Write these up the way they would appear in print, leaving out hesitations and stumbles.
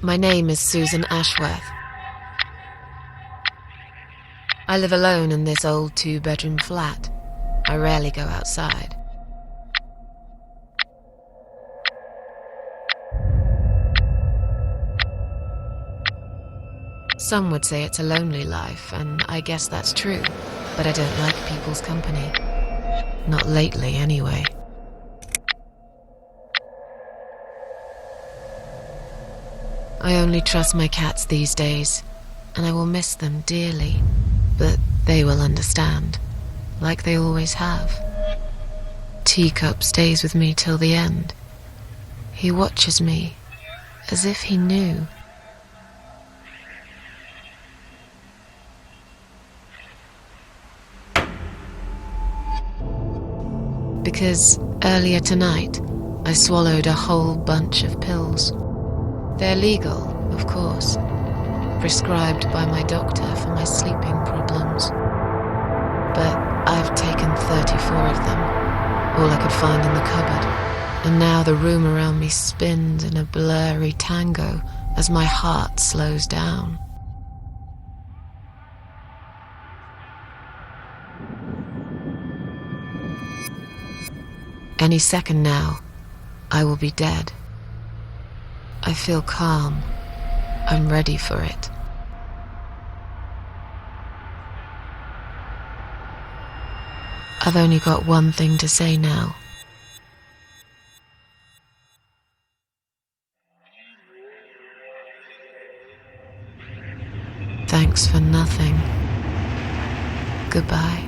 My name is Susan Ashworth. I live alone in this old 2-bedroom flat. I rarely go outside. Some would say it's a lonely life, and I guess that's true, but I don't like people's company. Not lately, anyway. I only trust my cats these days, and I will miss them dearly, but they will understand, like they always have. Teacup stays with me till the end. He watches me, as if he knew. Because earlier tonight, I swallowed a whole bunch of pills. They're legal, of course, prescribed by my doctor for my sleeping problems. But I've taken 34 of them, all I could find in the cupboard, and now the room around me spins in a blurry tango as my heart slows down. Any second now, I will be dead. I feel calm. I'm ready for it. I've only got one thing to say now. Thanks for nothing. Goodbye.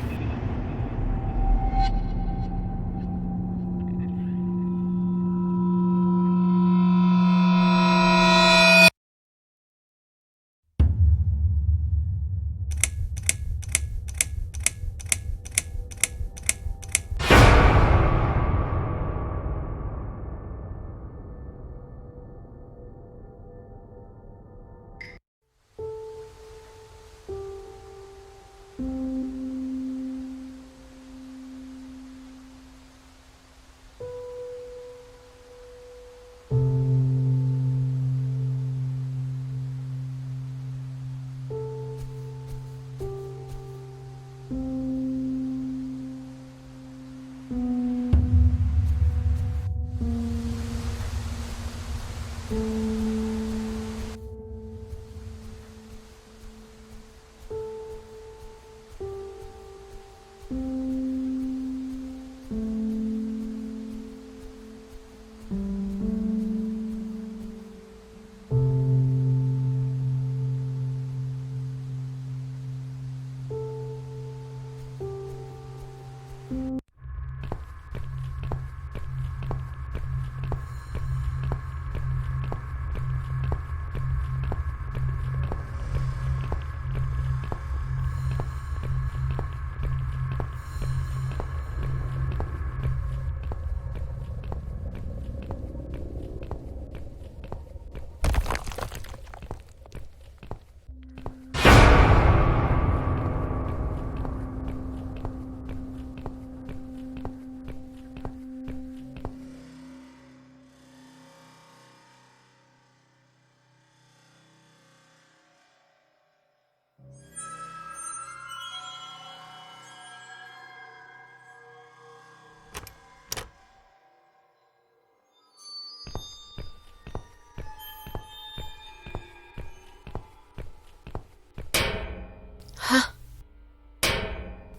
Huh?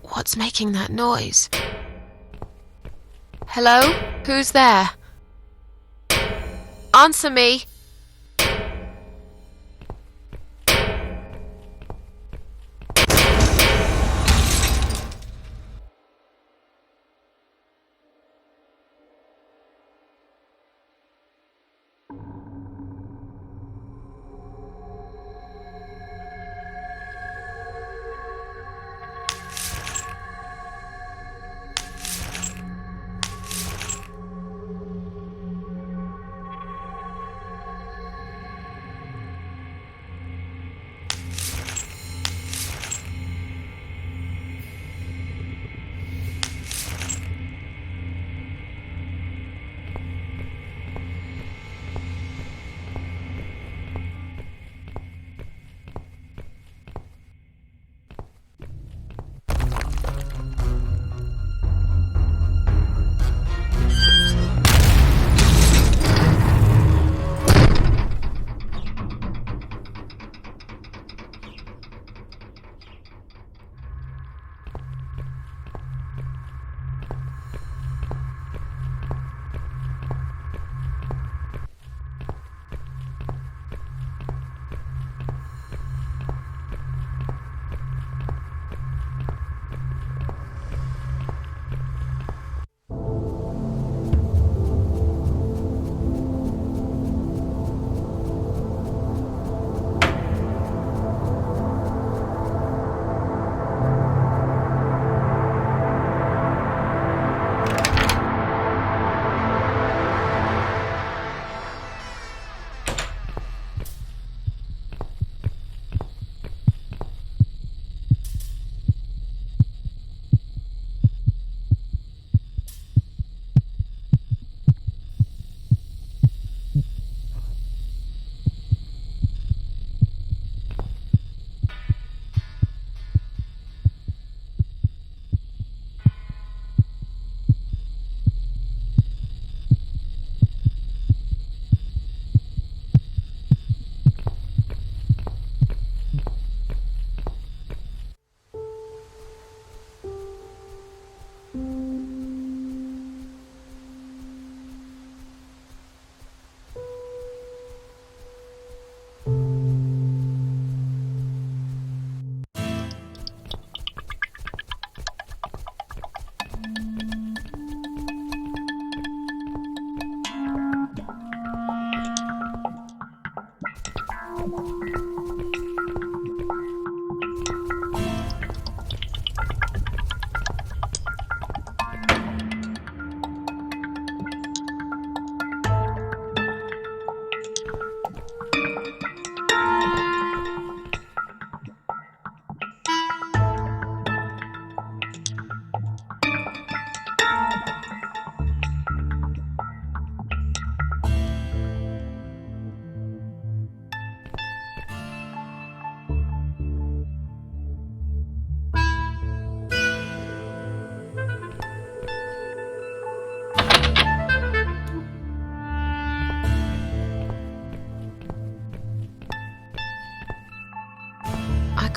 What's making that noise? Hello? Who's there? Answer me!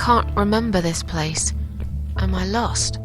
can't remember this place. Am I lost?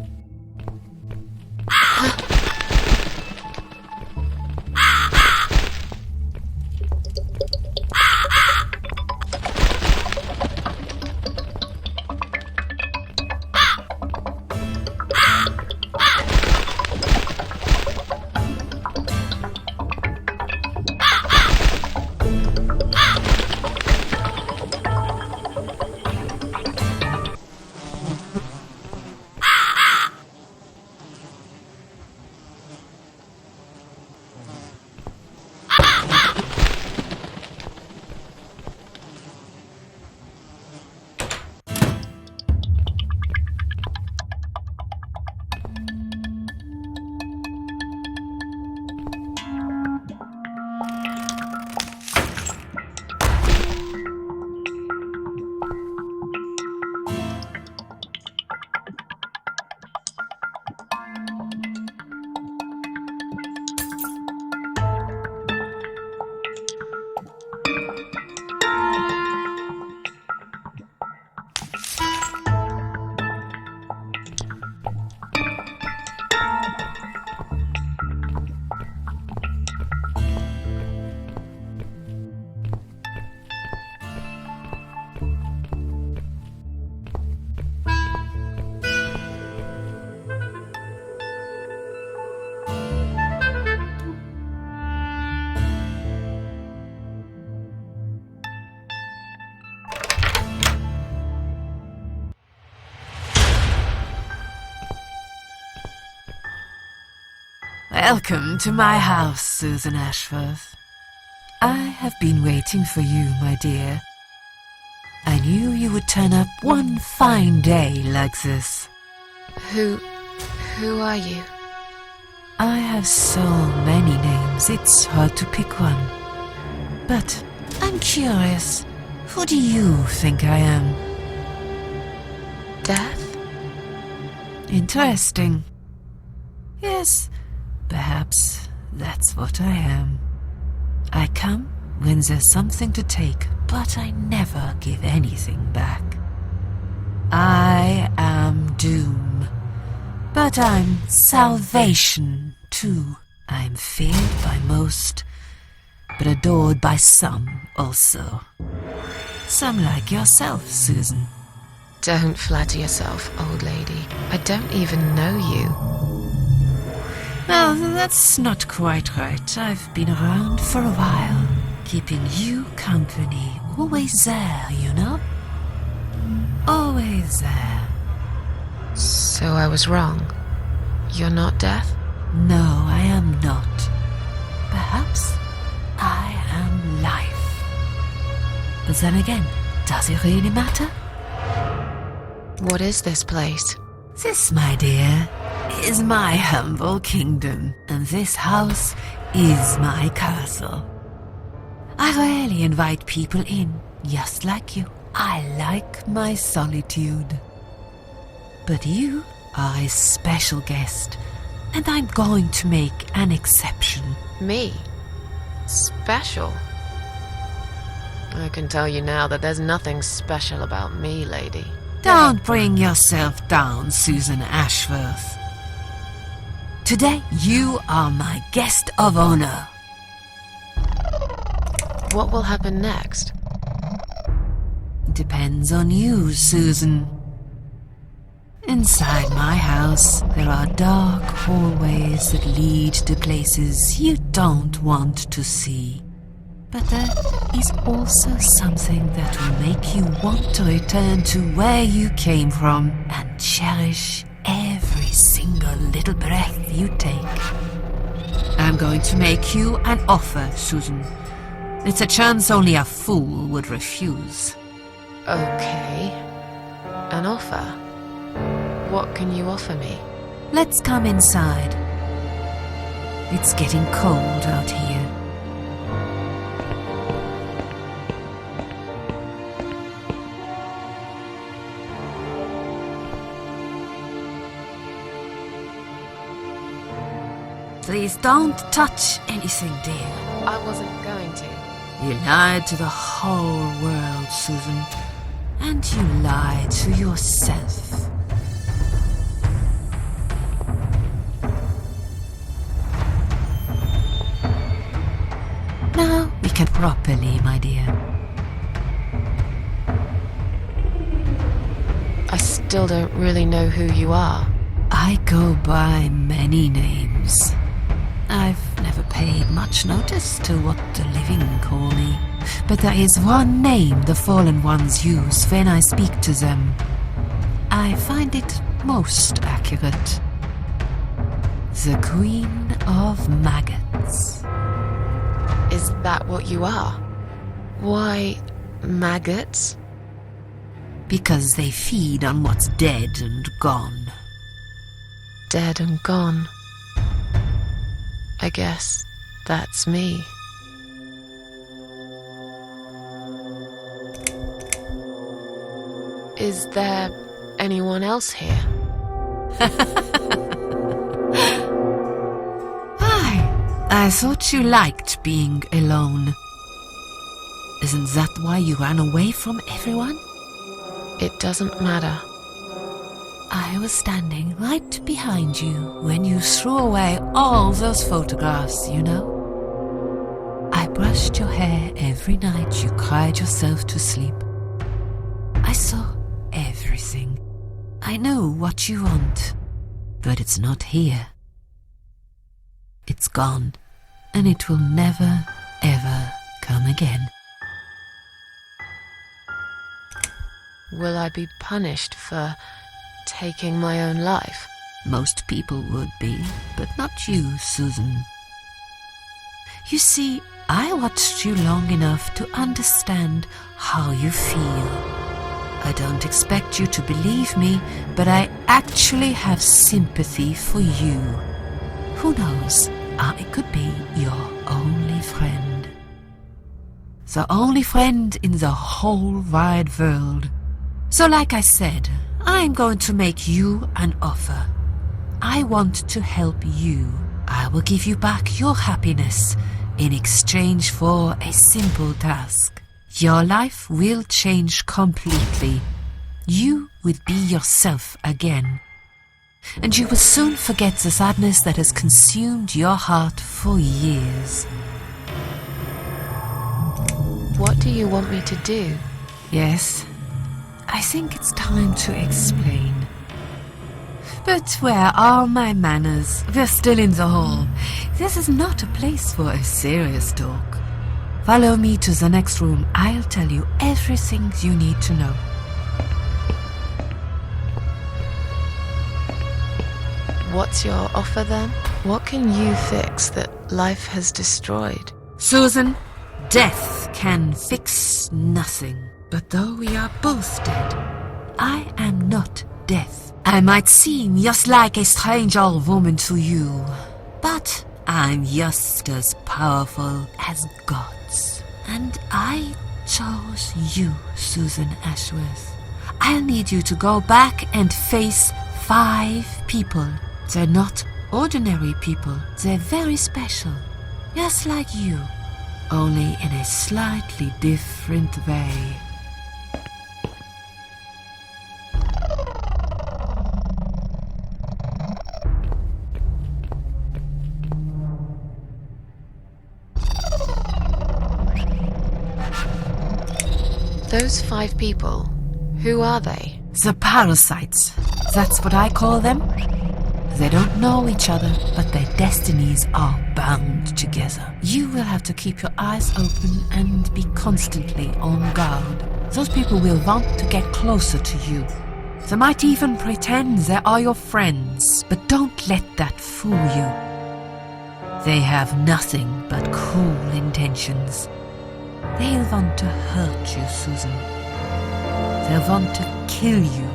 Welcome to my house, Susan Ashworth. I have been waiting for you, my dear. I knew you would turn up one fine day like this. Who are you? I have so many names, it's hard to pick one. But I'm curious, who do you think I am? Death? Interesting. Yes, perhaps that's what I am. I come when there's something to take, but I never give anything back. I am doom, but I'm salvation too. I'm feared by most, but adored by some also. Some like yourself, Susan. Don't flatter yourself, old lady. I don't even know you. Well, that's not quite right. I've been around for a while, keeping you company. Always there, you know? Always there. So I was wrong. You're not Death? No, I am not. Perhaps I am life. But then again, does it really matter? What is this place? This, my dear, is my humble kingdom, and this house is my castle. I rarely invite people in, just like you. I like my solitude. But you are a special guest, and I'm going to make an exception. Me? Special? I can tell you now that there's nothing special about me, lady. Don't bring yourself down, Susan Ashworth. Today, you are my guest of honor. What will happen next? Depends on you, Susan. Inside my house, there are dark hallways that lead to places you don't want to see. But there is also something that will make you want to return to where you came from and cherish every single little breath you take. I'm going to make you an offer, Susan. It's a chance only a fool would refuse. Okay. An offer? What can you offer me? Let's come inside. It's getting cold out here. Please don't touch anything, dear. I wasn't going to. You lied to the whole world, Susan. and you lie to yourself. Now we can properly, my dear. I still don't really know who you are. I go by many names. I've never paid much notice to what the living call me, but there is one name the fallen ones use when I speak to them. I find it most accurate. The Queen of Maggots. Is that what you are? Why, maggots? Because they feed on what's dead and gone. Dead and gone. I guess that's me. Is there anyone else here? I thought you liked being alone. Isn't that why you ran away from everyone? It doesn't matter. I was standing right behind you when you threw away all those photographs, you know? I brushed your hair every night you cried yourself to sleep. I saw everything. I know what you want, but it's not here. It's gone, and it will never, ever come again. Will I be punished for taking my own life? Most people would be, but not you, Susan. You see, I watched you long enough to understand how you feel. I don't expect you to believe me, but I actually have sympathy for you. Who knows, I could be your only friend. The only friend in the whole wide world. So like I said, I'm going to make you an offer. I want to help you. I will give you back your happiness in exchange for a simple task. Your life will change completely. You will be yourself again. And you will soon forget the sadness that has consumed your heart for years. What do you want me to do? Yes, I think it's time to explain. But where are my manners? We're still in the hall. This is not a place for a serious talk. Follow me to the next room. I'll tell you everything you need to know. What's your offer then? What can you fix that life has destroyed? Susan, death can fix nothing. But though we are both dead, I am not death. I might seem just like a strange old woman to you, but I'm just as powerful as gods. And I chose you, Susan Ashworth. I'll need you to go back and face 5 people. They're not ordinary people. They're very special, just like you, only in a slightly different way. Those 5 people, who are they? The parasites. That's what I call them. They don't know each other, but their destinies are bound together. You will have to keep your eyes open and be constantly on guard. Those people will want to get closer to you. They might even pretend they are your friends, but don't let that fool you. They have nothing but cruel intentions. They'll want to hurt you, Susan. They'll want to kill you.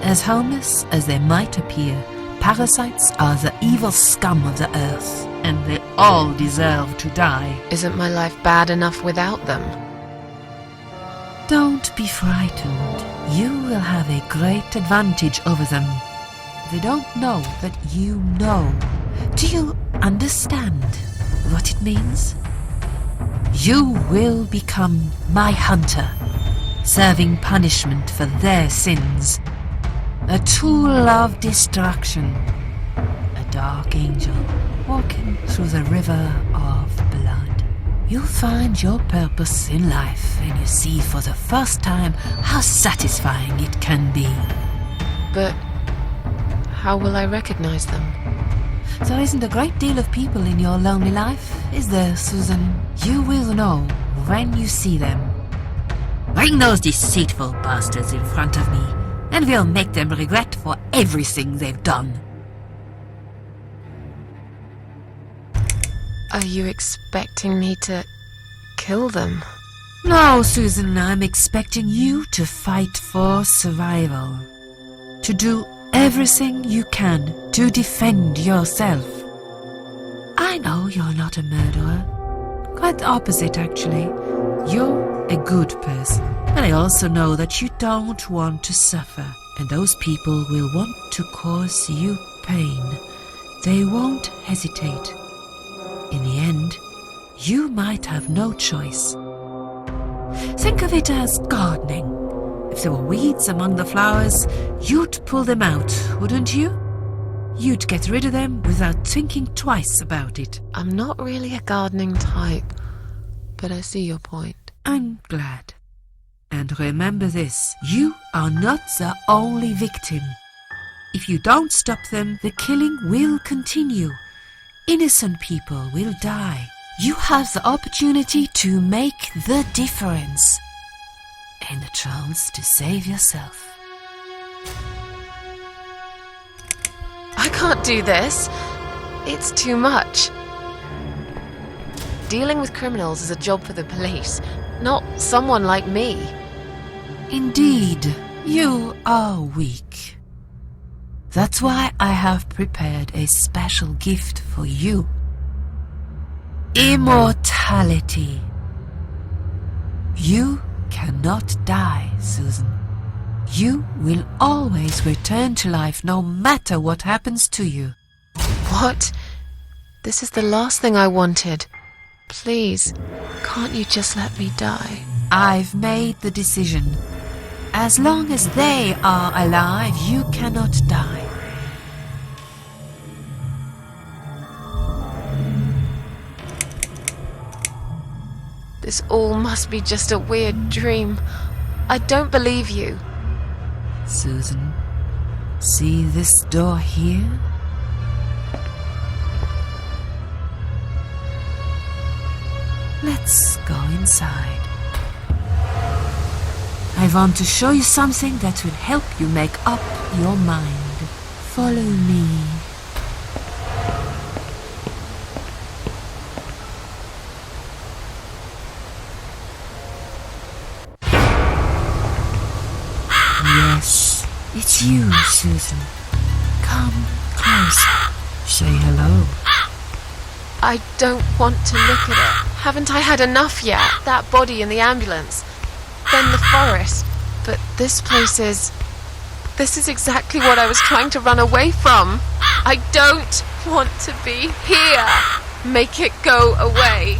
As harmless as they might appear, parasites are the evil scum of the earth, and they all deserve to die. Isn't my life bad enough without them? Don't be frightened. You will have a great advantage over them. They don't know that you know. Do you understand what it means? You will become my hunter, serving punishment for their sins. A tool of destruction. A dark angel walking through the river of blood. You find your purpose in life and you see for the first time how satisfying it can be. But how will I recognize them? There isn't a great deal of people in your lonely life, is there, Susan? You will know when you see them. Bring those deceitful bastards in front of me, and we'll make them regret for everything they've done. Are you expecting me to kill them? No, Susan, I'm expecting you to fight for survival. To do everything you can to defend yourself. I know you're not a murderer. Quite the opposite, actually. You're a good person. But I also know that you don't want to suffer, and those people will want to cause you pain. They won't hesitate. In the end, you might have no choice. Think of it as gardening. If there were weeds among the flowers, you'd pull them out, wouldn't you? You'd get rid of them without thinking twice about it. I'm not really a gardening type, but I see your point. I'm glad. And remember this, you are not the only victim. If you don't stop them, the killing will continue. Innocent people will die. You have the opportunity to make the difference. And a chance to save yourself. I can't do this. It's too much. Dealing with criminals is a job for the police, not someone like me. Indeed, you are weak. That's why I have prepared a special gift for you. Immortality. You cannot die, Susan. You will always return to life no matter what happens to you. What? This is the last thing I wanted. Please, can't you just let me die? I've made the decision. As long as they are alive, you cannot die. This all must be just a weird dream. I don't believe you. Susan, see this door here? Let's go inside. I want to show you something that will help you make up your mind. Follow me. Yes, it's you, Susan. Come closer. Say hello. I don't want to look at it. Haven't I had enough yet? That body in the ambulance. Then the forest. But this place is... This is exactly what I was trying to run away from. I don't want to be here. Make it go away.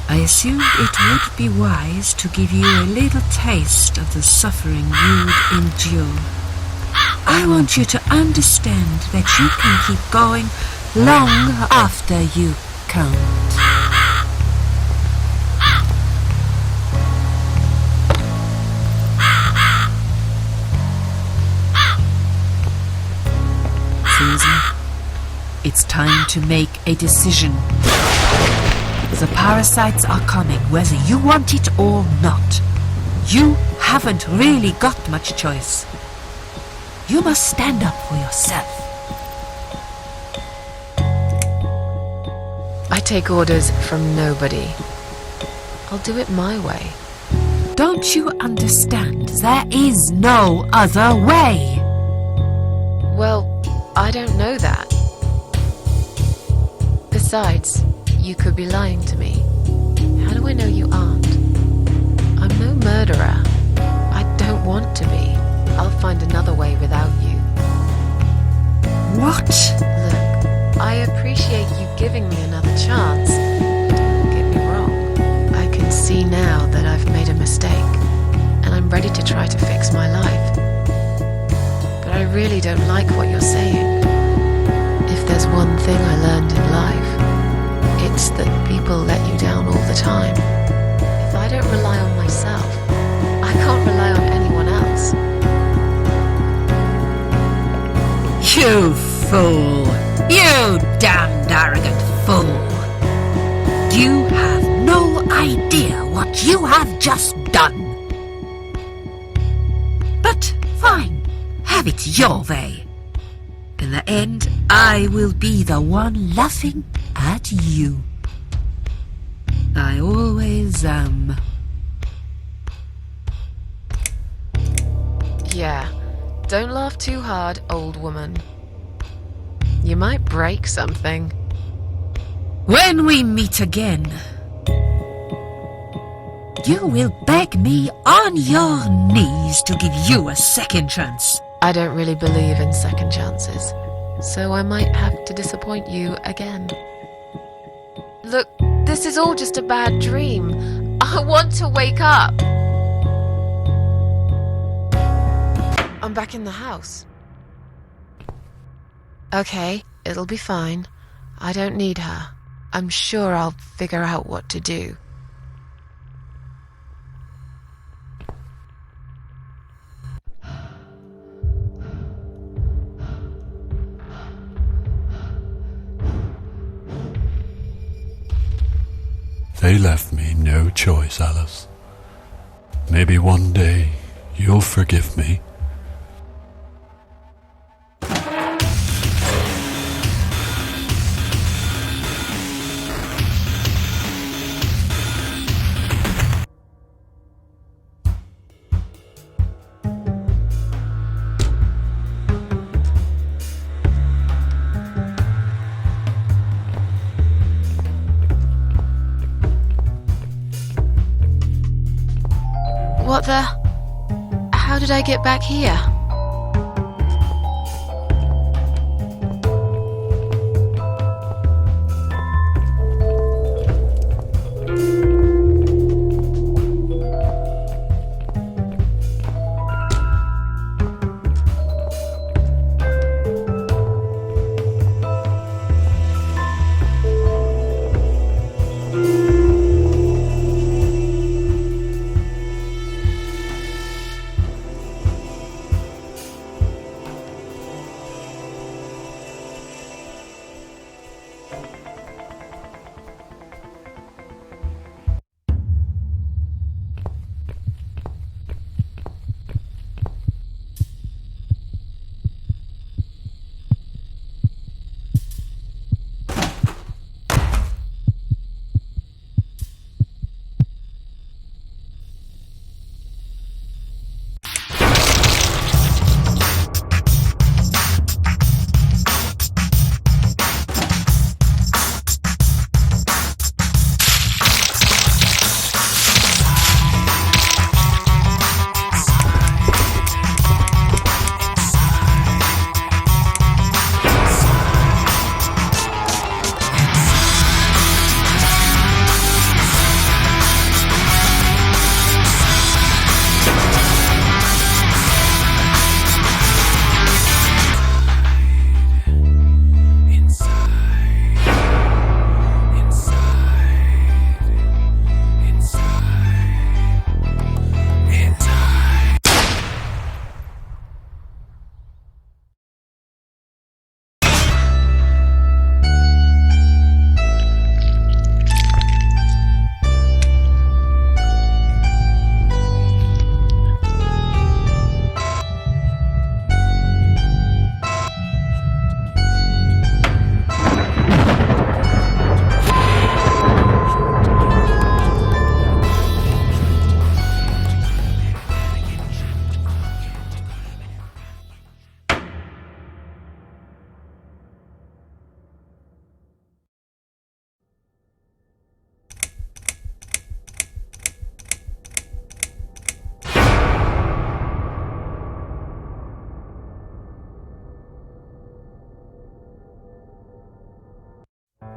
I assumed it would be wise to give you a little taste of the suffering you'd endure. I want you to understand that you can keep going long after you can't. Susan, it's time to make a decision. The parasites are coming, whether you want it or not. You haven't really got much choice. You must stand up for yourself. I take orders from nobody. I'll do it my way. Don't you understand? There is no other way. Well, I don't know that. Besides, you could be lying to me. How do I know you aren't? I'm no murderer. I don't want to be. I'll find another way without you. What? Look, I appreciate you giving me another chance. Don't get me wrong. I can see now that I've made a mistake. try to fix my life. But I really don't like what you're saying. If there's one thing I learned in life, it's that people let you down all the time. If I don't rely on myself, I can't rely on anyone else. You fool! You damned arrogant fool! You have no idea what you have just done. But fine, have it your way. In the end, I will be the one laughing at you. I always am. Yeah, don't laugh too hard, old woman. You might break something. When we meet again, you will beg me on your knees to give you a second chance. I don't really believe in second chances, so I might have to disappoint you again. Look, this is all just a bad dream. I want to wake up. I'm back in the house. Okay, it'll be fine. I don't need her. I'm sure I'll figure out what to do. They left me no choice, Alice. Maybe one day you'll forgive me. What the? How did I get back here?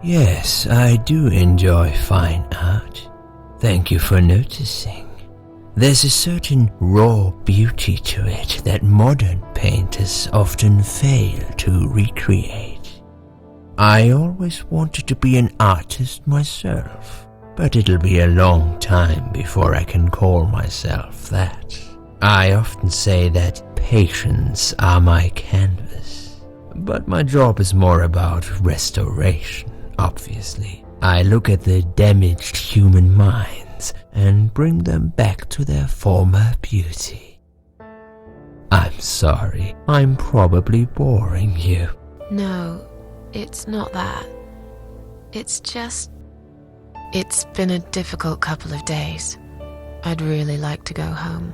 Yes, I do enjoy fine art. Thank you for noticing. There's a certain raw beauty to it that modern painters often fail to recreate. I always wanted to be an artist myself, but it'll be a long time before I can call myself that. I often say that patients are my canvas, but my job is more about restoration, obviously. I look at the damaged human minds and bring them back to their former beauty. I'm sorry, I'm probably boring you. No, it's not that. It's just... It's been a difficult couple of days. I'd really like to go home.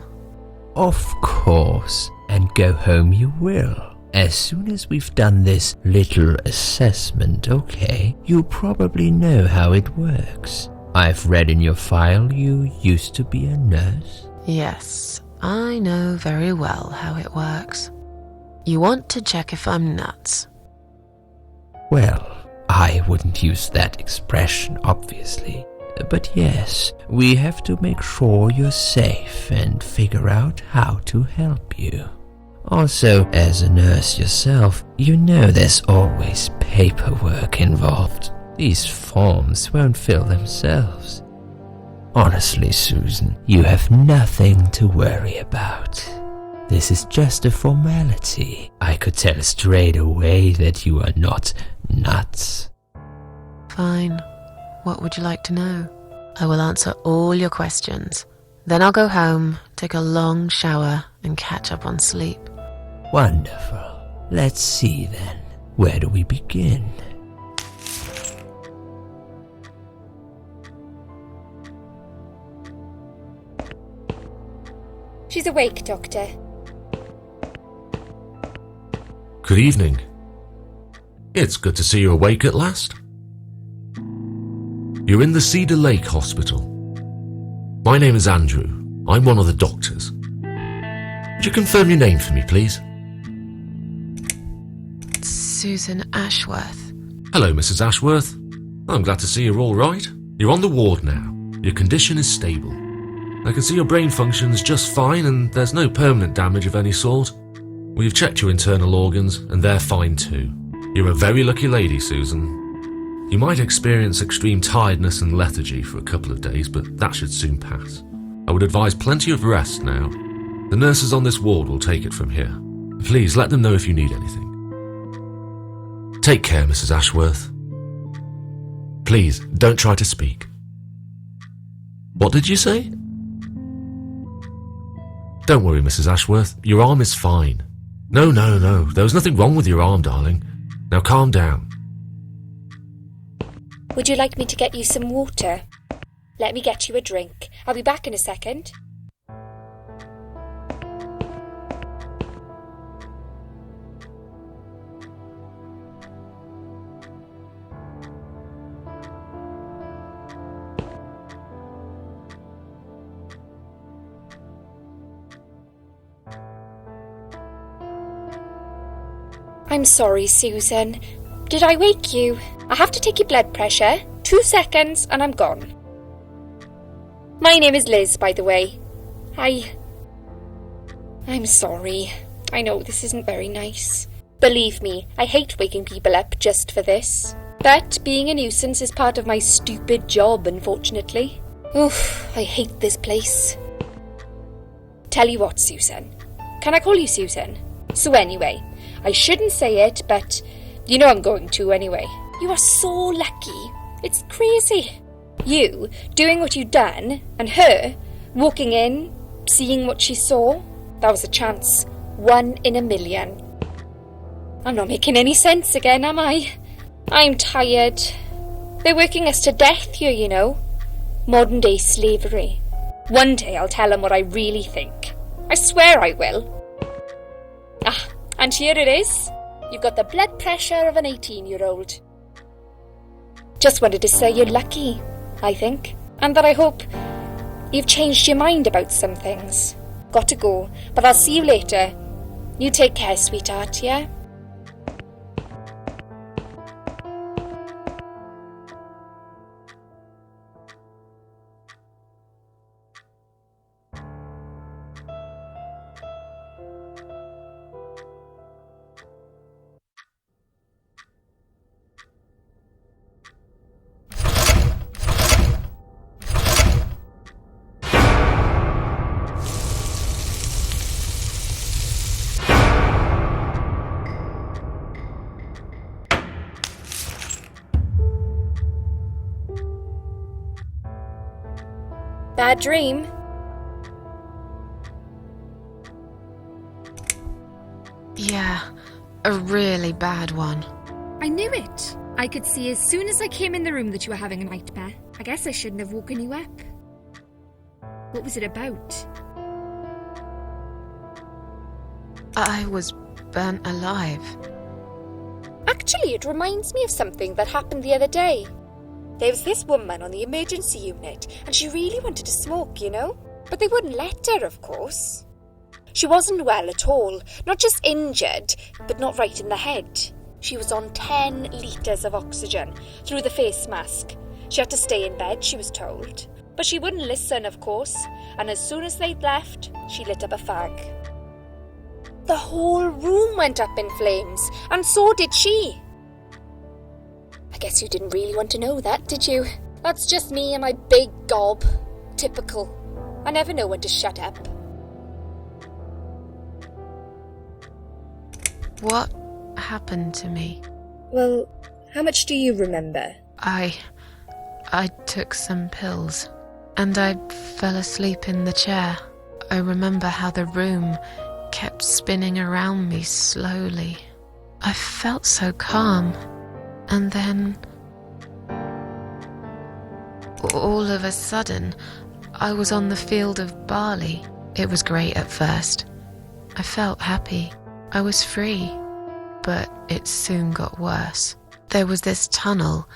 Of course, and go home you will. As soon as we've done this little assessment, okay? You'll probably know how it works. I've read in your file you used to be a nurse. Yes, I know very well how it works. You want to check if I'm nuts. Well, I wouldn't use that expression, obviously. But yes, we have to make sure you're safe and figure out how to help you. Also, as a nurse yourself, you know there's always paperwork involved. These forms won't fill themselves. Honestly, Susan, you have nothing to worry about. This is just a formality. I could tell straight away that you are not nuts. Fine. What would you like to know? I will answer all your questions. Then I'll go home, take a long shower, and catch up on sleep. Wonderful. Let's see then. Where do we begin? She's awake, Doctor. Good evening. It's good to see you awake at last. You're in the Cedar Lake Hospital. My name is Andrew. I'm one of the doctors. Would you confirm your name for me, please? Susan Ashworth. Hello, Mrs. Ashworth. I'm glad to see you're all right. You're on the ward now. Your condition is stable. I can see your brain functions just fine and there's no permanent damage of any sort. We've checked your internal organs and they're fine too. You're a very lucky lady, Susan. You might experience extreme tiredness and lethargy for a couple of days, but that should soon pass. I would advise plenty of rest now. The nurses on this ward will take it from here. Please let them know if you need anything. Take care, Mrs. Ashworth. Please, don't try to speak. What did you say? Don't worry, Mrs. Ashworth. Your arm is fine. No. There was nothing wrong with your arm, darling. Now calm down. Would you like me to get you some water? Let me get you a drink. I'll be back in a second. I'm sorry, Susan. Did I wake you? I have to take your blood pressure. 2 seconds and I'm gone. My name is Liz, by the way. I'm sorry. I know this isn't very nice. Believe me, I hate waking people up just for this. But being a nuisance is part of my stupid job, unfortunately. Oof, I hate this place. Tell you what, Susan. Can I call you Susan? So anyway, I shouldn't say it, but you know I'm going to anyway. You are so lucky. It's crazy. You doing what you'd done, and her walking in, seeing what she saw. That was a chance. 1 in a million. I'm not making any sense again, am I? I'm tired. They're working us to death here, you know. Modern day slavery. One day I'll tell them what I really think. I swear I will. Ah, and here it is. You've got the blood pressure of an 18-year-old. Just wanted to say you're lucky, I think. And that I hope you've changed your mind about some things. Got to go, but I'll see you later. You take care, sweetheart, yeah? Bad dream? Yeah, a really bad one. I knew it. I could see as soon as I came in the room that you were having a nightmare. I guess I shouldn't have woken you up. What was it about? I was burnt alive. Actually, it reminds me of something that happened the other day. There was this woman on the emergency unit, and she really wanted to smoke, you know? But they wouldn't let her, of course. She wasn't well at all, not just injured, but not right in the head. She was on 10 litres of oxygen through the face mask. She had to stay in bed, she was told. But she wouldn't listen, of course, and as soon as they'd left, she lit up a fag. The whole room went up in flames, and so did she. I guess you didn't really want to know that, did you? That's just me and my big gob. Typical. I never know when to shut up. What happened to me? Well, how much do you remember? I took some pills, and I fell asleep in the chair. I remember how the room kept spinning around me slowly. I felt so calm, and then all of a sudden I was on the field of barley. It was great at first. I felt happy. I was free, but it soon got worse. There was this tunnel,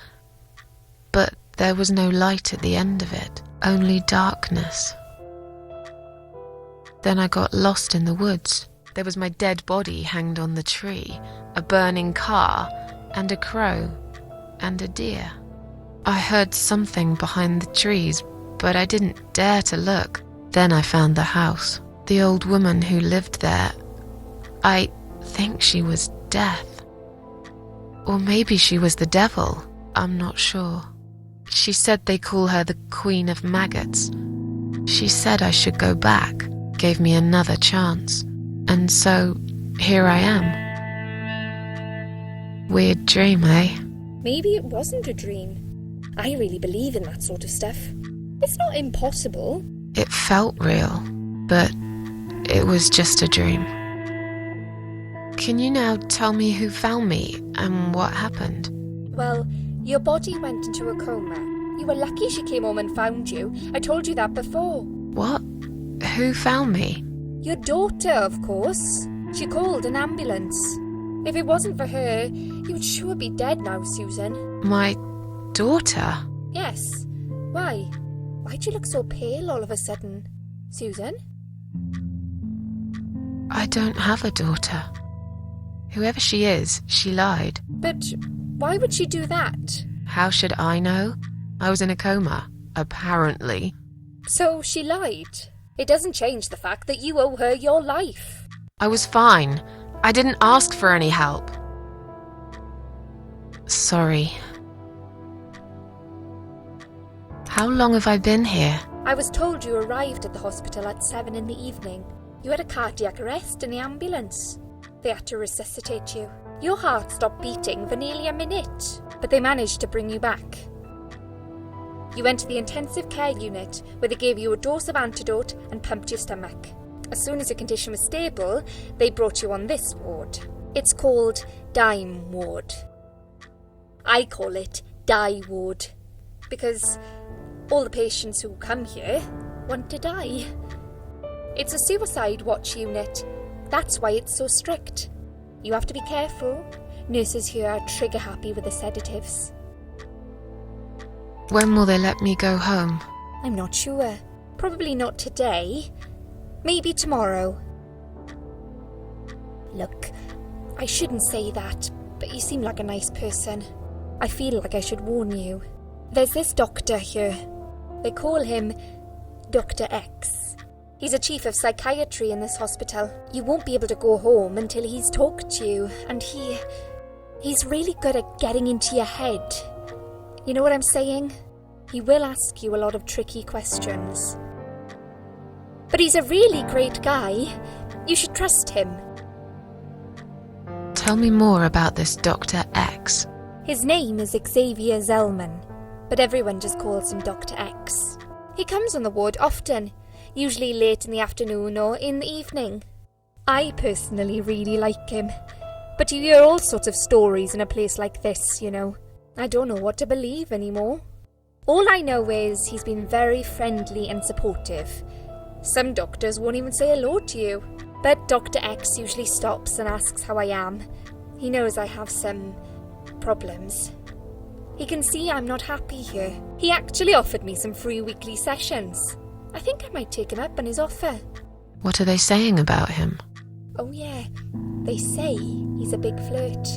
but there was no light at the end of it, only darkness. Then I got lost in the woods. There was my dead body hanged on the tree, a burning car, and a crow, and a deer. I heard something behind the trees, but I didn't dare to look. Then I found the house. The old woman who lived there, I think she was Death. Or maybe she was the devil, I'm not sure. She said they call her the Queen of Maggots. She said I should go back, gave me another chance. And so, here I am. Weird dream, eh? Maybe it wasn't a dream. I really believe in that sort of stuff. It's not impossible. It felt real, but it was just a dream. Can you now tell me who found me and what happened? Well, your body went into a coma. You were lucky she came home and found you. I told you that before. What? Who found me? Your daughter, of course. She called an ambulance. If it wasn't for her, you would sure be dead now, Susan. My daughter? Yes. Why? Why'd you look so pale all of a sudden, Susan? I don't have a daughter. Whoever she is, she lied. But why would she do that? How should I know? I was in a coma, apparently. So she lied. It doesn't change the fact that you owe her your life. I was fine. I didn't ask for any help. Sorry. How long have I been here? I was told you arrived at the hospital at 7 in the evening. You had a cardiac arrest in the ambulance. They had to resuscitate you. Your heart stopped beating for nearly a minute, but they managed to bring you back. You went to the intensive care unit, where they gave you a dose of antidote and pumped your stomach. As soon as your condition was stable, they brought you on this ward. It's called Dime Ward. I call it Die Ward, because all the patients who come here want to die. It's a suicide watch unit. That's why it's so strict. You have to be careful. Nurses here are trigger happy with the sedatives. When will they let me go home? I'm not sure. Probably not today. Maybe tomorrow. Look, I shouldn't say that, but you seem like a nice person. I feel like I should warn you. There's this doctor here. They call him Dr. X. He's a chief of psychiatry in this hospital. You won't be able to go home until he's talked to you, and he's really good at getting into your head. You know what I'm saying? He will ask you a lot of tricky questions. But he's a really great guy. You should trust him. Tell me more about this Dr. X. His name is Xavier Zellman, but everyone just calls him Dr. X. He comes on the ward often, usually late in the afternoon or in the evening. I personally really like him, but you hear all sorts of stories in a place like this, you know. I don't know what to believe anymore. All I know is he's been very friendly and supportive. Some doctors won't even say hello to you, but Dr. X usually stops and asks how I am. He knows I have some problems. He can see I'm not happy here. He actually offered me some free weekly sessions. I think I might take him up on his offer. What are they saying about him? Oh yeah, they say he's a big flirt.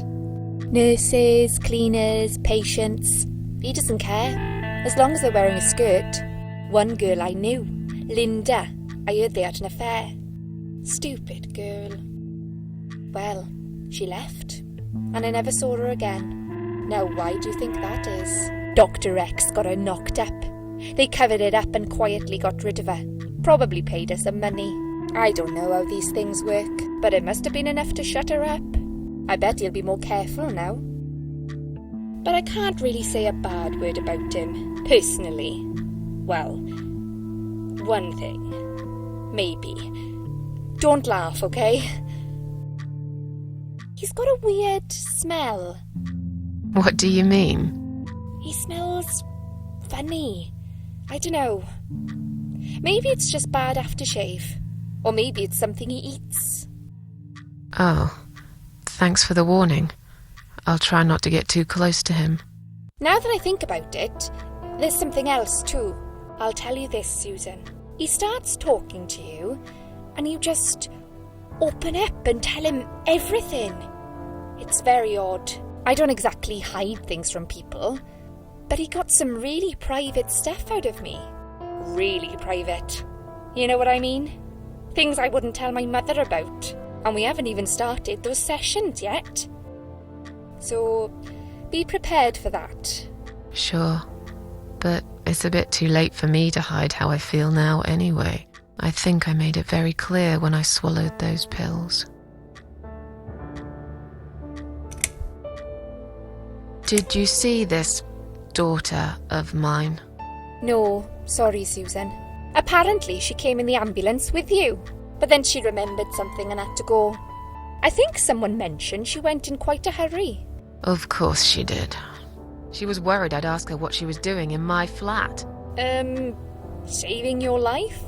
Nurses, cleaners, patients. He doesn't care, as long as they're wearing a skirt. One girl I knew, Linda, I heard they had an affair. Stupid girl. Well, she left, and I never saw her again. Now why do you think that is? Dr. X got her knocked up. They covered it up and quietly got rid of her. Probably paid her some money. I don't know how these things work, but it must have been enough to shut her up. I bet he'll be more careful now. But I can't really say a bad word about him, personally. Well, one thing. Maybe. Don't laugh, okay? He's got a weird smell. What do you mean? He smells funny. I don't know. Maybe it's just bad aftershave. Or maybe it's something he eats. Oh, thanks for the warning. I'll try not to get too close to him. Now that I think about it, there's something else too. I'll tell you this, Susan. He starts talking to you, and you just open up and tell him everything. It's very odd. I don't exactly hide things from people, but he got some really private stuff out of me. Really private. You know what I mean? Things I wouldn't tell my mother about. And we haven't even started those sessions yet. So, be prepared for that. Sure, but it's a bit too late for me to hide how I feel now anyway. I think I made it very clear when I swallowed those pills. Did you see this daughter of mine? No, sorry, Susan. Apparently she came in the ambulance with you, but then she remembered something and had to go. I think someone mentioned she went in quite a hurry. Of course she did. She was worried I'd ask her what she was doing in my flat. Saving your life?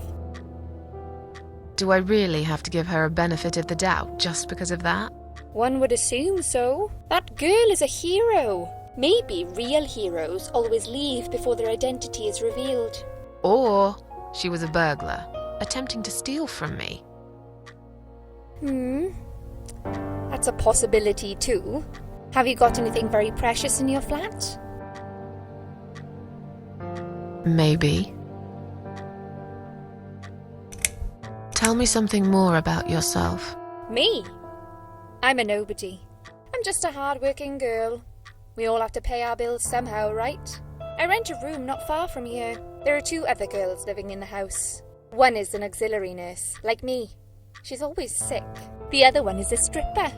Do I really have to give her a benefit of the doubt just because of that? One would assume so. That girl is a hero. Maybe real heroes always leave before their identity is revealed. Or she was a burglar, attempting to steal from me. That's a possibility too. Have you got anything very precious in your flat? Maybe. Tell me something more about yourself. Me? I'm a nobody. I'm just a hard-working girl. We all have to pay our bills somehow, right? I rent a room not far from here. There are 2 other girls living in the house. One is an auxiliary nurse, like me. She's always sick. The other one is a stripper.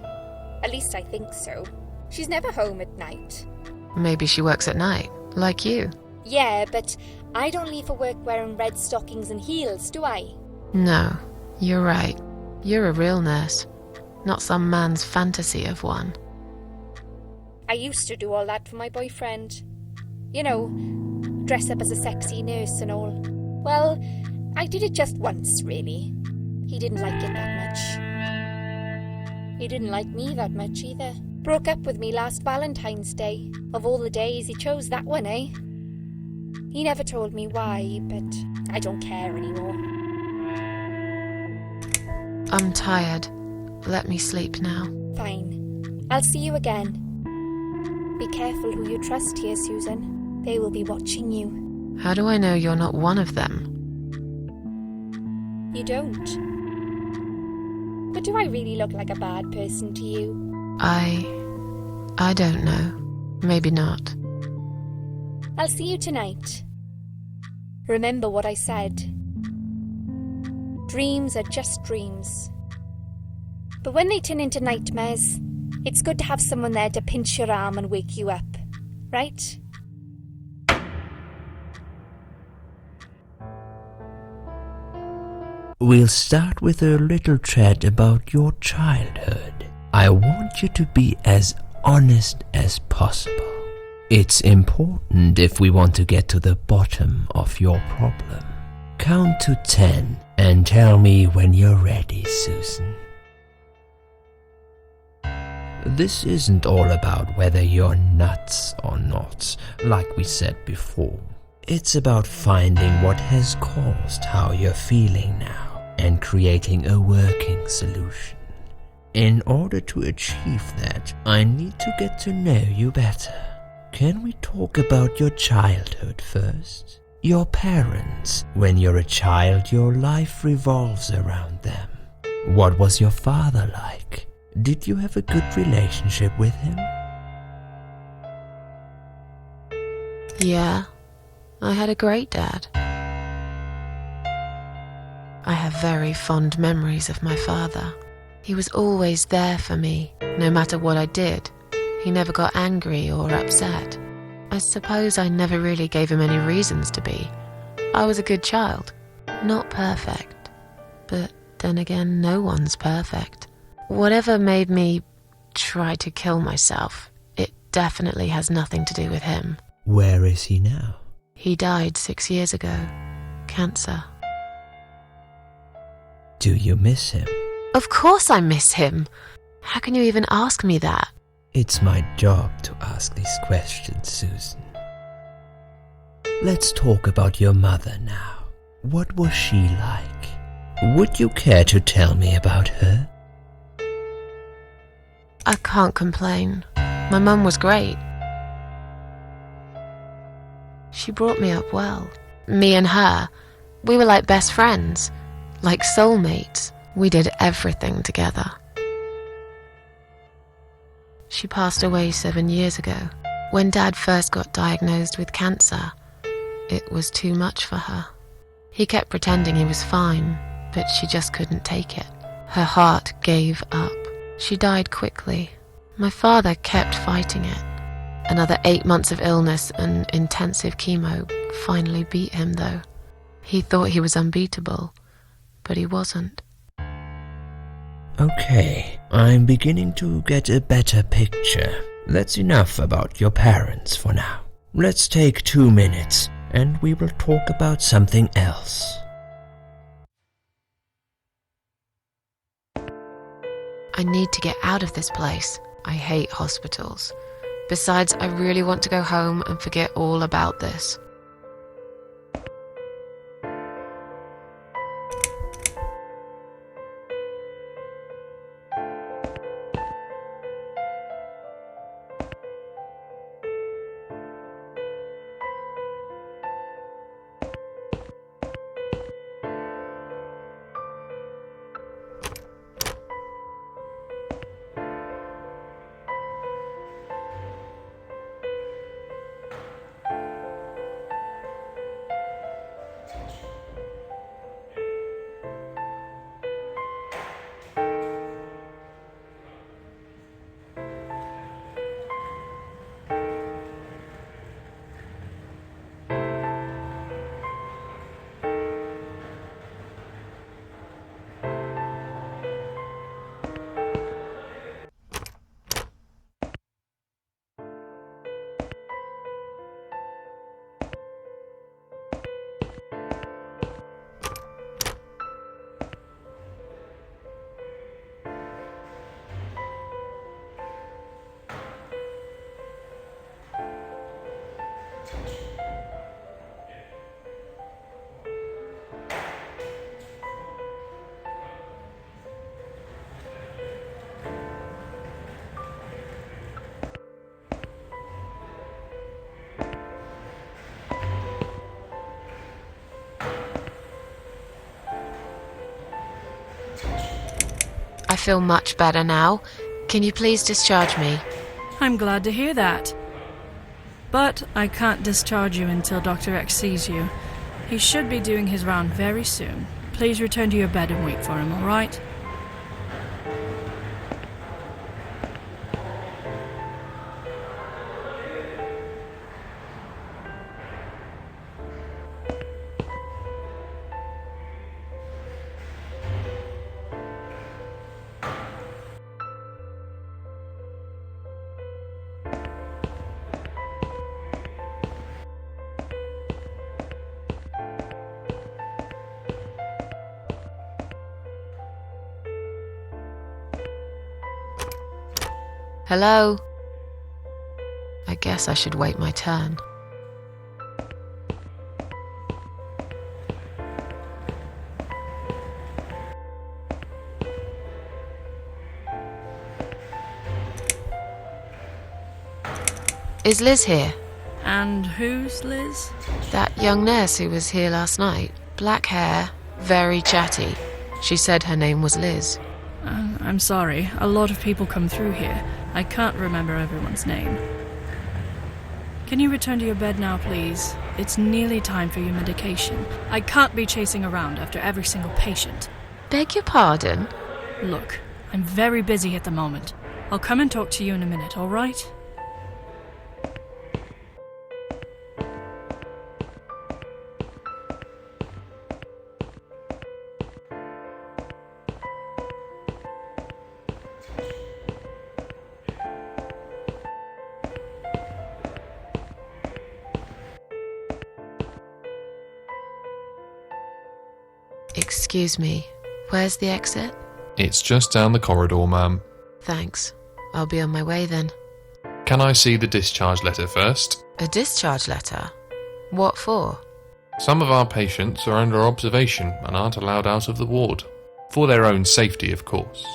At least I think so. She's never home at night. Maybe she works at night, like you. Yeah, but I don't leave for work wearing red stockings and heels, do I? No, you're right. You're a real nurse, not some man's fantasy of one. I used to do all that for my boyfriend. You know, dress up as a sexy nurse and all. Well, I did it just once, really. He didn't like it that much. He didn't like me that much either. Broke up with me last Valentine's Day. Of all the days, he chose that one, eh? He never told me why, but I don't care anymore. I'm tired. Let me sleep now. Fine. I'll see you again. Be careful who you trust here, Susan. They will be watching you. How do I know you're not one of them? You don't. But do I really look like a bad person to you? I don't know. Maybe not. I'll see you tonight. Remember what I said. Dreams are just dreams. But when they turn into nightmares, it's good to have someone there to pinch your arm and wake you up, right? We'll start with a little chat about your childhood. I want you to be as honest as possible. It's important if we want to get to the bottom of your problem. Count to 10 and tell me when you're ready, Susan. This isn't all about whether you're nuts or not, like we said before. It's about finding what has caused how you're feeling now and creating a working solution. In order to achieve that, I need to get to know you better. Can we talk about your childhood first? Your parents. When you're a child, your life revolves around them. What was your father like? Did you have a good relationship with him? Yeah, I had a great dad. I have very fond memories of my father. He was always there for me, no matter what I did. He never got angry or upset. I suppose I never really gave him any reasons to be. I was a good child. Not perfect. But then again, no one's perfect. Whatever made me try to kill myself, it definitely has nothing to do with him. Where is he now? He died 6 years ago. Cancer. Do you miss him? Of course I miss him. How can you even ask me that? It's my job to ask these questions, Susan. Let's talk about your mother now. What was she like? Would you care to tell me about her? I can't complain. My mum was great. She brought me up well. Me and her, we were like best friends, like soulmates. We did everything together. She passed away 7 years ago. When Dad first got diagnosed with cancer, it was too much for her. He kept pretending he was fine, but she just couldn't take it. Her heart gave up. She died quickly. My father kept fighting it. Another 8 months of illness and intensive chemo finally beat him, though. He thought he was unbeatable, but he wasn't. Okay, I'm beginning to get a better picture. That's enough about your parents for now. Let's take 2 minutes and we will talk about something else. I need to get out of this place. I hate hospitals. Besides, I really want to go home and forget all about this. I feel much better now. Can you please discharge me? I'm glad to hear that. But I can't discharge you until Dr. X sees you. He should be doing his round very soon. Please return to your bed and wait for him, all right? Hello? I guess I should wait my turn. Is Liz here? And who's Liz? That young nurse who was here last night. Black hair, very chatty. She said her name was Liz. I'm sorry. A lot of people come through here. I can't remember everyone's name. Can you return to your bed now, please? It's nearly time for your medication. I can't be chasing around after every single patient. Beg your pardon? Look, I'm very busy at the moment. I'll come and talk to you in a minute, all right? Excuse me, where's the exit? It's just down the corridor, ma'am. Thanks. I'll be on my way then. Can I see the discharge letter first? A discharge letter? What for? Some of our patients are under observation and aren't allowed out of the ward. For their own safety, of course.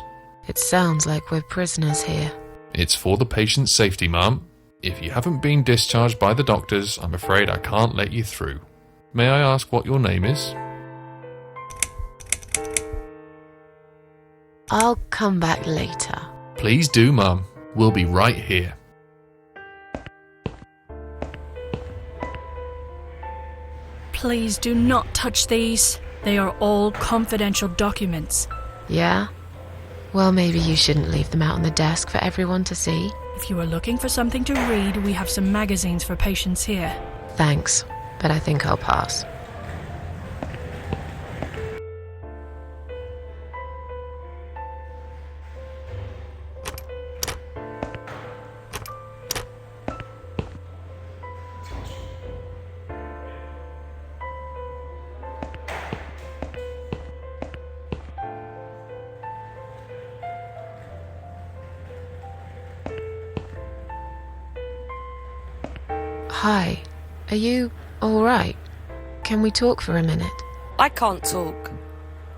It sounds like we're prisoners here. It's for the patient's safety, ma'am. If you haven't been discharged by the doctors, I'm afraid I can't let you through. May I ask what your name is? I'll come back later. Please do, ma'am. We'll be right here. Please do not touch these. They are all confidential documents. Yeah? Well, maybe you shouldn't leave them out on the desk for everyone to see. If you are looking for something to read, we have some magazines for patients here. Thanks, but I think I'll pass. Hi, are you alright? Can we talk for a minute? I can't talk.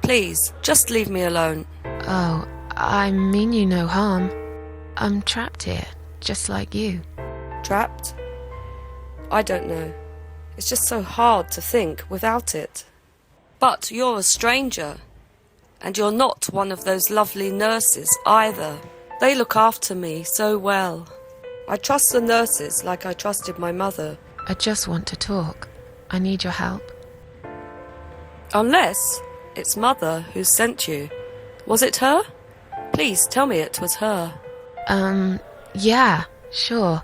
Please, just leave me alone. Oh, I mean you no harm. I'm trapped here, just like you. Trapped? I don't know. It's just so hard to think without it. But you're a stranger. And you're not one of those lovely nurses either. They look after me so well. I trust the nurses like I trusted my mother. I just want to talk. I need your help. Unless it's Mother who sent you. Was it her? Please tell me it was her. Yeah, sure.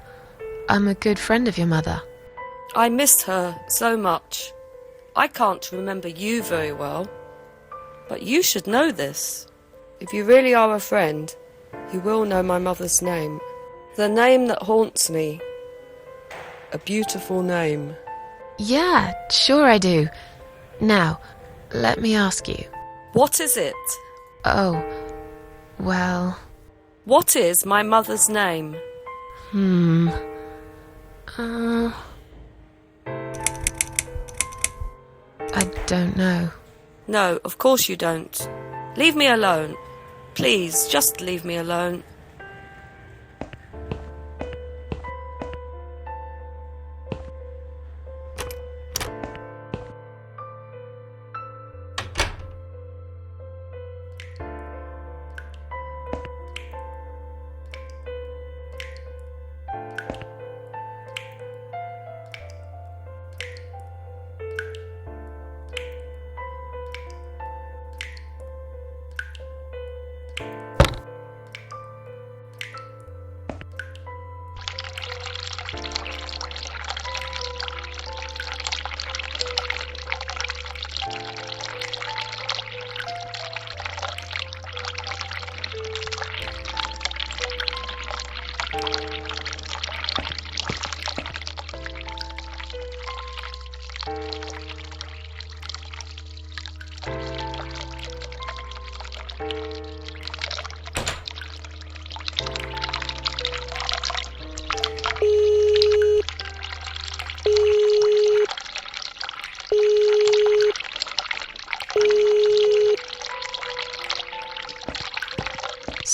I'm a good friend of your mother. I missed her so much. I can't remember you very well. But you should know this. If you really are a friend, you will know my mother's name. The name that haunts me. A beautiful name. Yeah, sure I do. Now, let me ask you. What is it? Oh, well... What is my mother's name? I don't know. No, of course you don't. Leave me alone. Please, just leave me alone.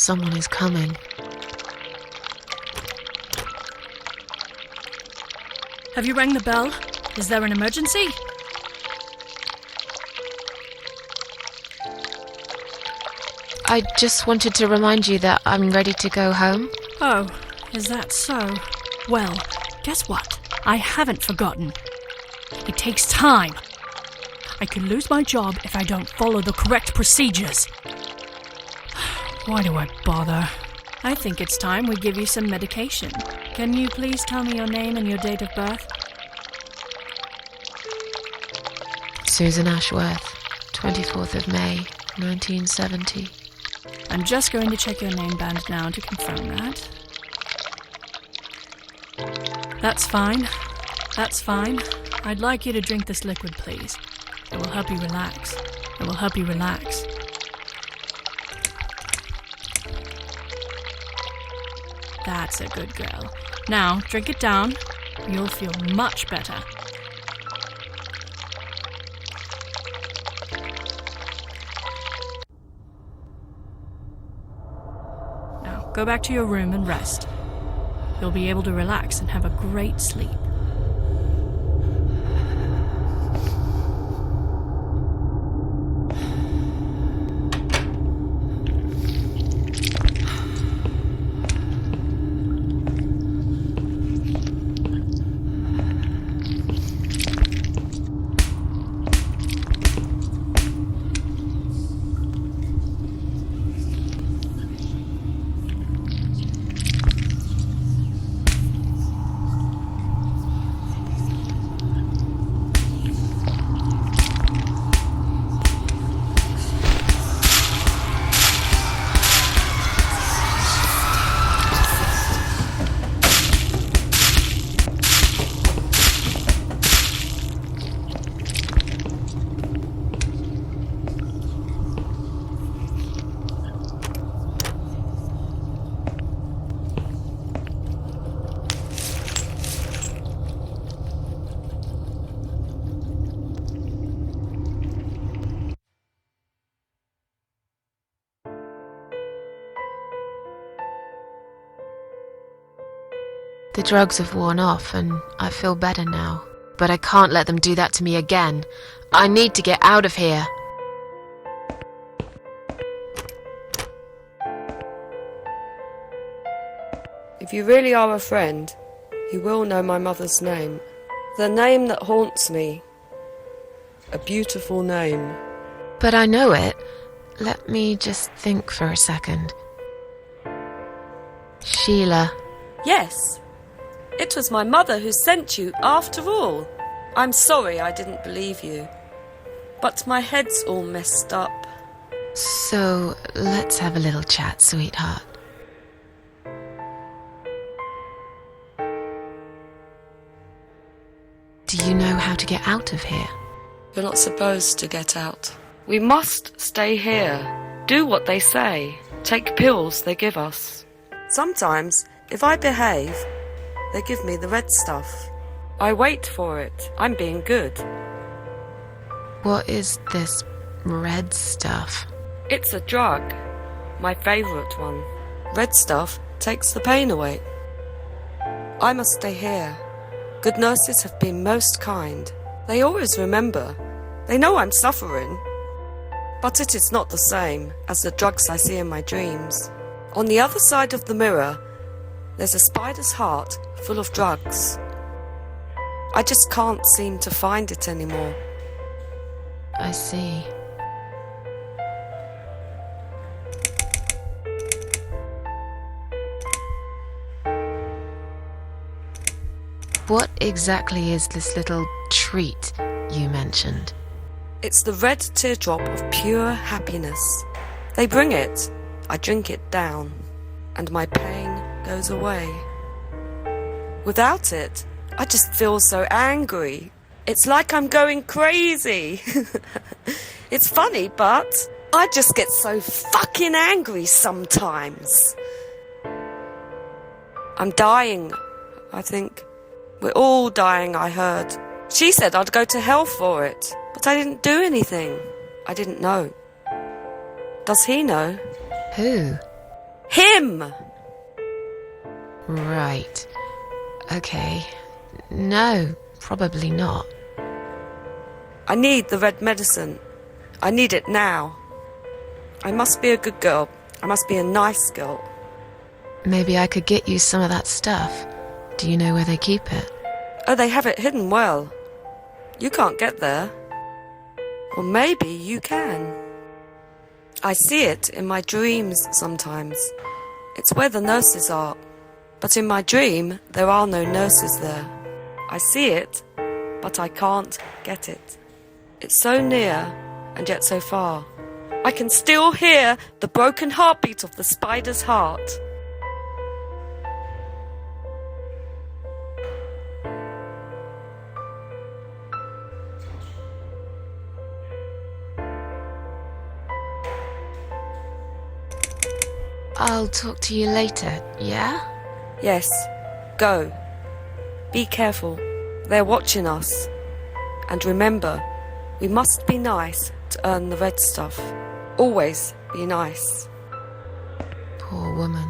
someone is coming. Have you rang the bell? Is there an emergency? I just wanted to remind you that I'm ready to go home. Oh, is that so? Well, guess what? I haven't forgotten. It takes time. I could lose my job if I don't follow the correct procedures. Why do I bother? I think it's time we give you some medication. Can you please tell me your name and your date of birth? Susan Ashworth, 24th of May, 1970. I'm just going to check your name band now to confirm that. That's fine. That's fine. I'd like you to drink this liquid, please. It will help you relax. It will help you relax. That's a good girl. Now, drink it down. You'll feel much better. Now, go back to your room and rest. You'll be able to relax and have a great sleep. The drugs have worn off and I feel better now. But I can't let them do that to me again. I need to get out of here. If you really are a friend, you will know my mother's name. The name that haunts me. A beautiful name. But I know it. Let me just think for a second. Sheila. Yes. It was my mother who sent you, after all. I'm sorry I didn't believe you. But my head's all messed up. So, let's have a little chat, sweetheart. Do you know how to get out of here? You're not supposed to get out. We must stay here. Do what they say. Take pills they give us. Sometimes, if I behave, they give me the red stuff. I wait for it. I'm being good. What is this red stuff? It's a drug. My favourite one. Red stuff takes the pain away. I must stay here. Good nurses have been most kind. They always remember. They know I'm suffering. But it is not the same as the drugs I see in my dreams. On the other side of the mirror, there's a spider's heart full of drugs. I just can't seem to find it anymore. I see. What exactly is this little treat you mentioned? It's the red teardrop of pure happiness. They bring it, I drink it down, and my pain goes away. Without it, I just feel so angry. It's like I'm going crazy. It's funny, but I just get so fucking angry sometimes. I'm dying, I think. We're all dying, I heard. She said I'd go to hell for it, but I didn't do anything. I didn't know. Does he know? Who? Him! Right. Okay. No, probably not. I need the red medicine. I need it now. I must be a good girl. I must be a nice girl. Maybe I could get you some of that stuff. Do you know where they keep it? Oh, they have it hidden well. You can't get there. Or maybe you can. I see it in my dreams sometimes. It's where the nurses are. But in my dream, there are no nurses there. I see it, but I can't get it. It's so near, and yet so far. I can still hear the broken heartbeat of the spider's heart. I'll talk to you later, yeah? Yes, go. Be careful. They're watching us. And remember, we must be nice to earn the red stuff. Always be nice. Poor woman.